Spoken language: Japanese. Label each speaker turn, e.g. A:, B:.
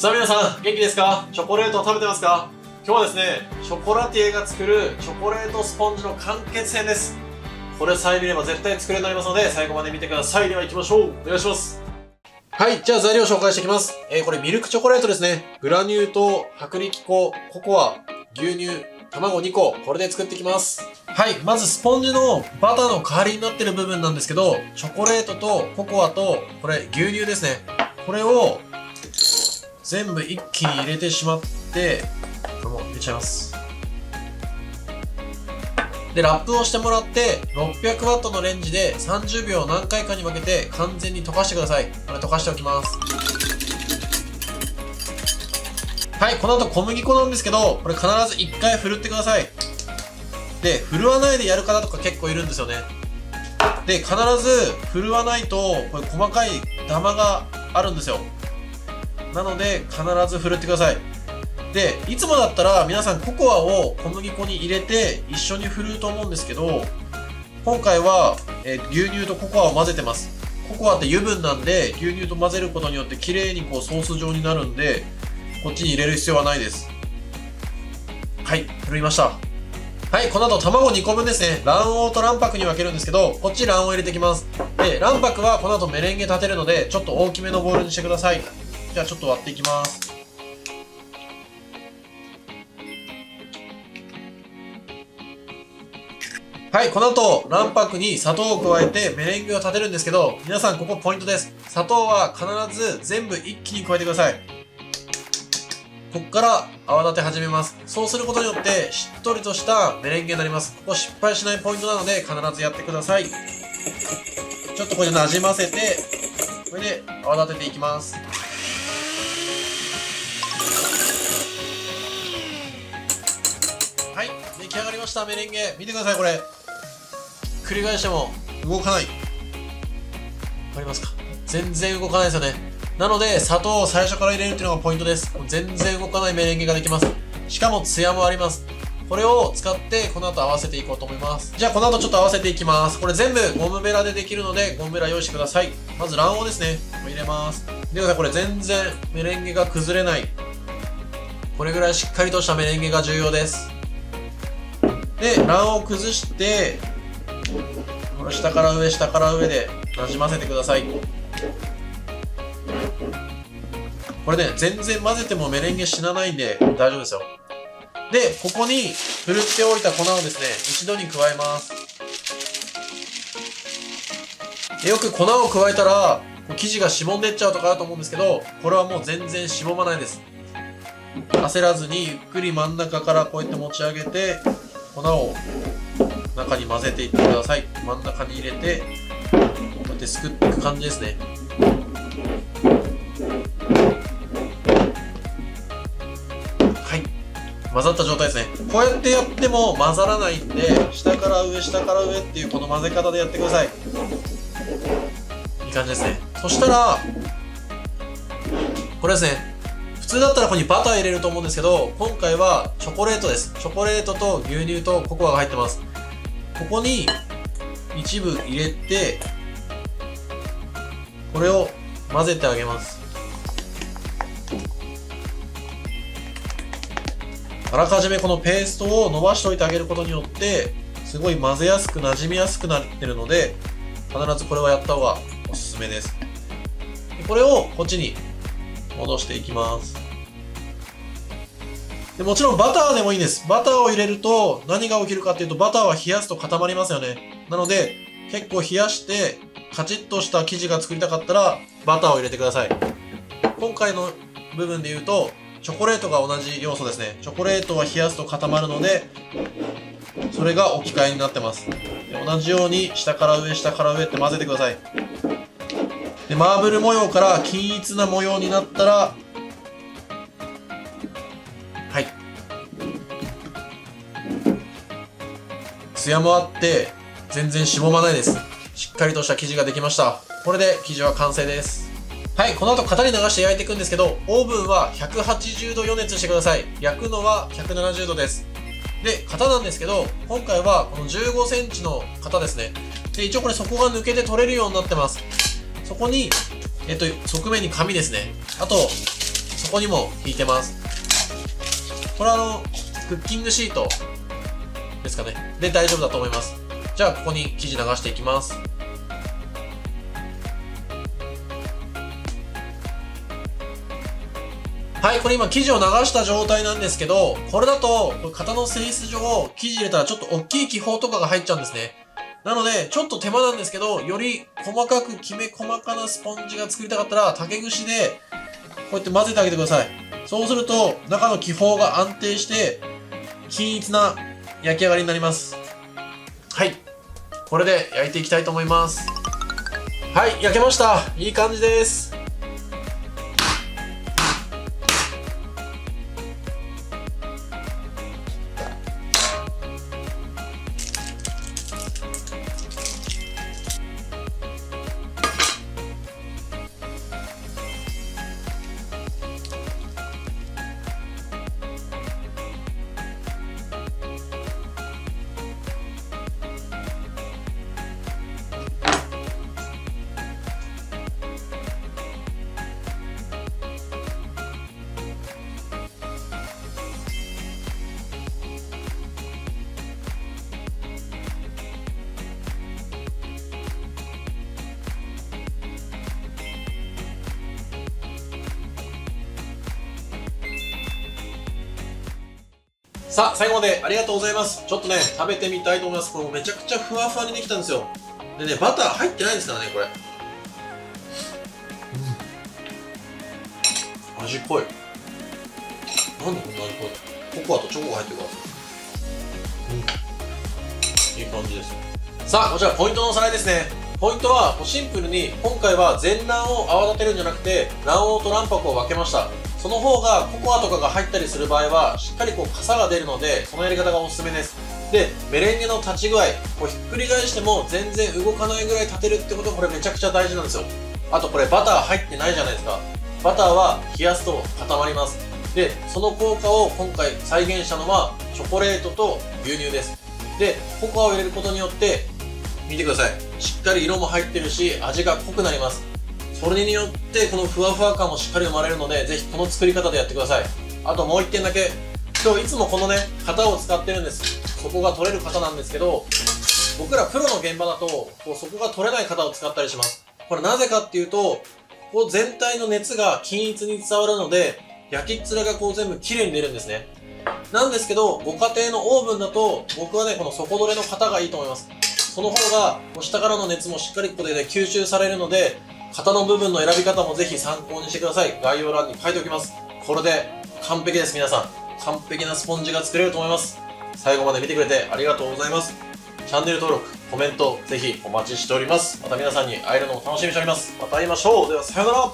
A: さあ皆さん、元気ですか？チョコレートを食べてますか？今日はですね、ショコラティエが作るチョコレートスポンジの完結編です。これさえ見れば絶対作れるようになりますので、最後まで見てください。では行きましょう。お願いします。はい、じゃあ材料を紹介していきます。これミルクチョコレートですね。グラニュー糖、薄力粉、ココア、牛乳、卵2個、これで作っていきます。はい、まずスポンジのバターの代わりになってる部分なんですけど、チョコレートとココアと、これ牛乳ですね。これを全部一気に入れてしまって、これも入れちゃいます。で、ラップをしてもらって、600ワットのレンジで30秒何回かに分けて完全に溶かしてください。これ溶かしておきます。はい、この後小麦粉なんですけど、これ必ず1回振るってください。で、振るわないでやる方とか結構いるんですよね。で、必ず振るわないと、これ細かいダマがあるんですよ。なので、必ず振るってください。で、いつもだったら皆さんココアを小麦粉に入れて一緒に振ると思うんですけど、今回は、牛乳とココアを混ぜてます。ココアって油分なんで、牛乳と混ぜることによって綺麗にこうソース状になるんで、こっちに入れる必要はないです。はい、振りました。はい、この後卵2個分ですね。卵黄と卵白に分けるんですけど、こっち卵黄入れていきます。で、卵白はこの後メレンゲ立てるので、ちょっと大きめのボウルにしてください。じゃあちょっと割っていきます。はい、この後、卵白に砂糖を加えてメレンゲを立てるんですけど、皆さんここポイントです。砂糖は必ず全部一気に加えてください。ここから泡立て始めます。そうすることによってしっとりとしたメレンゲになります。ここ失敗しないポイントなので必ずやってください。ちょっとこれで馴染ませて、これで泡立てていきます。はい、出来上がりましたメレンゲ。見てくださいこれ。繰り返しても動かない。わかりますか？全然動かないですよね。なので砂糖を最初から入れるっていうのがポイントです。全然動かないメレンゲができます。しかもツヤもあります。これを使ってこの後合わせていこうと思います。じゃあこの後ちょっと合わせていきます。これ全部ゴムベラでできるのでゴムベラ用意してください。まず卵黄ですね。入れます。見てください、これ全然メレンゲが崩れない。これぐらいしっかりとしたメレンゲが重要です。で、卵黄を崩して、これ下から上下から上でなじませてください。これね、全然混ぜてもメレンゲ死なないんで大丈夫ですよ。で、ここにふるっておいた粉をですね、一度に加えます。でよく粉を加えたら生地がしぼんでっちゃうとかあると思うんですけど、これはもう全然しぼまないです。焦らずにゆっくり真ん中からこうやって持ち上げて、粉を中に混ぜていってください。真ん中に入れて、こうやってすくっていく感じですね。はい。混ざった状態ですね。こうやってやっても混ざらないんで、下から上、下から上っていうこの混ぜ方でやってください。いい感じですね。そしたら、これですね。普通だったらここにバター入れると思うんですけど、今回はチョコレートです。チョコレートと牛乳とココアが入ってます。ここに一部入れて、これを混ぜてあげます。あらかじめこのペーストを伸ばしておいてあげることによって、すごい混ぜやすく馴染みやすくなってるので、必ずこれはやった方がおすすめです。でこれをこっちに戻していきます。でもちろんバターでもいいです。バターを入れると何が起きるかっていうと、バターは冷やすと固まりますよね。なので結構冷やしてカチッとした生地が作りたかったらバターを入れてください。今回の部分で言うとチョコレートが同じ要素ですね。チョコレートは冷やすと固まるので、それが置き換えになってます。で同じように下から上下から上って混ぜてください。でマーブル模様から均一な模様になったら、はい、ツヤもあって全然しぼまないです。しっかりとした生地ができました。これで生地は完成です。はい、この後型に流して焼いていくんですけど、オーブンは180度予熱してください。焼くのは170度です。で、型なんですけど、今回はこの15センチの型ですね。で、一応これ底が抜けて取れるようになってます。そこに、側面に紙ですね。あと、ここにも引いてます。これはクッキングシートですかね。で、大丈夫だと思います。じゃあ、ここに生地流していきます。はい、これ今生地を流した状態なんですけど、これだと、型の性質上、生地入れたらちょっと大きい気泡とかが入っちゃうんですね。なので、ちょっと手間なんですけど、より細かくきめ細かなスポンジが作りたかったら、竹串で、こうやって混ぜてあげてください。そうすると、中の気泡が安定して、均一な焼き上がりになります。はい。これで焼いていきたいと思います。はい、焼けました。いい感じです。さあ、最後までありがとうございます。ちょっとね、食べてみたいと思います。これめちゃくちゃふわふわにできたんですよ。でね、バター入ってないですからね、これ。味濃い。なんでこんな味濃い？ココアとチョコが入ってるから。いい感じです。さあ、こちらポイントのおさらいですね。ポイントはシンプルに、今回は全卵を泡立てるんじゃなくて、卵黄と卵白を分けました。その方がココアとかが入ったりする場合はしっかり傘が出るので、そのやり方がおすすめです。で、メレンゲの立ち具合、ひっくり返しても全然動かないぐらい立てるってことがこれめちゃくちゃ大事なんですよ。あとこれバター入ってないじゃないですか。バターは冷やすと固まります。で、その効果を今回再現したのはチョコレートと牛乳です。で、ココアを入れることによって見てください。しっかり色も入ってるし味が濃くなります。それによってこのふわふわ感もしっかり生まれるので、ぜひこの作り方でやってください。あともう1点だけ。今日いつもこのね、型を使ってるんです。そこが取れる型なんですけど、僕らプロの現場だと、そこが取れない型を使ったりします。これなぜかっていうと、全体の熱が均一に伝わるので、焼きっ面が全部綺麗に出るんですね。なんですけど、ご家庭のオーブンだと、僕はね、この底取れの型がいいと思います。その方が、下からの熱もしっかりここでね、吸収されるので、型の部分の選び方もぜひ参考にしてください。概要欄に書いておきます。これで完璧です、皆さん。完璧なスポンジが作れると思います。最後まで見てくれてありがとうございます。チャンネル登録、コメント、ぜひお待ちしております。また皆さんに会えるのを楽しみにしております。また会いましょう。では、さようなら。